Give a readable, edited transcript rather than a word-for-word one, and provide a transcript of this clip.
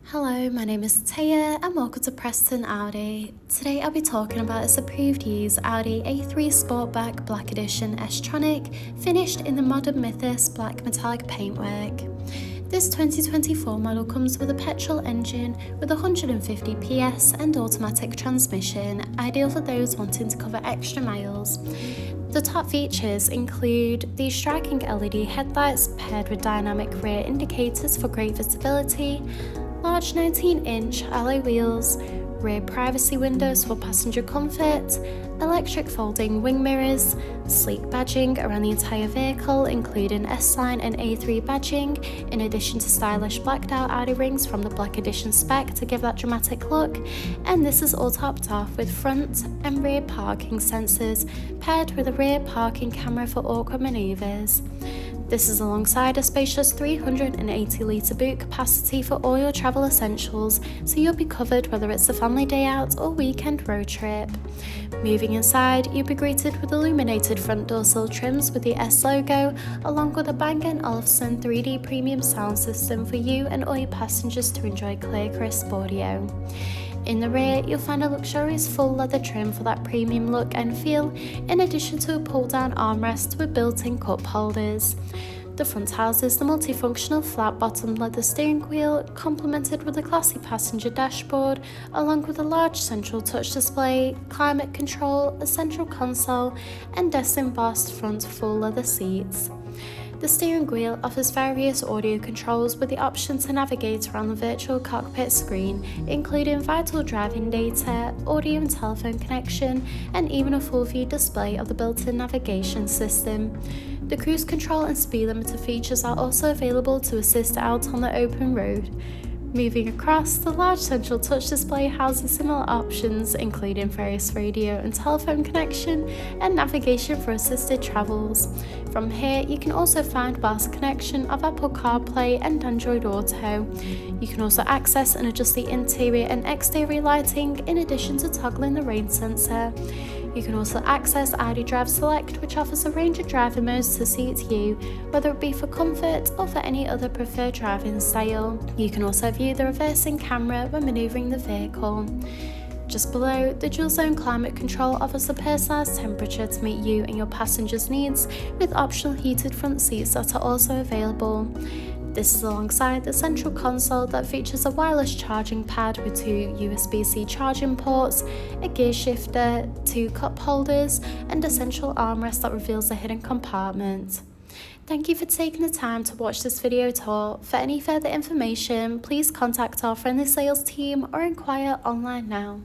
Hello, my name is Taya and welcome to Preston Audi. Today I'll be talking about its approved use Audi A3 Sportback Black Edition S-Tronic, finished in the modern Mythos Black metallic paintwork. This 2024 model comes with a petrol engine with 150 PS and automatic transmission, ideal for those wanting to cover extra miles. The top features include the striking LED headlights paired with dynamic rear indicators for great visibility, large 19-inch alloy wheels, rear privacy windows for passenger comfort, electric folding wing mirrors, sleek badging around the entire vehicle including S-Line and A3 badging, in addition to stylish blacked out Audi rings from the Black Edition spec to give that dramatic look, and this is all topped off with front and rear parking sensors paired with a rear parking camera for awkward manoeuvres. This is alongside a spacious 380-litre boot capacity for all your travel essentials, so you'll be covered whether it's a family day out or weekend road trip. Moving inside, you'll be greeted with illuminated front door sill trims with the S logo, along with a Bang & Olufsen 3D premium sound system for you and all your passengers to enjoy clear, crisp audio. In the rear, you'll find a luxurious full leather trim for that premium look and feel, in addition to a pull-down armrest with built-in cup holders. The front houses the multifunctional flat-bottomed leather steering wheel, complemented with a classy passenger dashboard, along with a large central touch display, climate control, a central console, and desk-embossed front full leather seats. The steering wheel offers various audio controls with the option to navigate around the virtual cockpit screen, including vital driving data, audio and telephone connection, and even a full view display of the built-in navigation system. The cruise control and speed limiter features are also available to assist out on the open road. Moving across, the large central touch display houses similar options, including various radio and telephone connection and navigation for assisted travels. From here, you can also find wireless connection of Apple CarPlay and Android Auto. You can also access and adjust the interior and exterior lighting, in addition to toggling the rain sensor. You can also access Audi Drive Select, which offers a range of driving modes to suit you, whether it be for comfort or for any other preferred driving style. You can also view the reversing camera when manoeuvring the vehicle. Just below, the dual zone climate control offers a personalised temperature to meet you and your passengers' needs, with optional heated front seats that are also available. This is alongside the central console that features a wireless charging pad with 2 USB-C charging ports, a gear shifter, 2 cup holders, and a central armrest that reveals a hidden compartment. Thank you for taking the time to watch this video tour. For any further information, please contact our friendly sales team or inquire online now.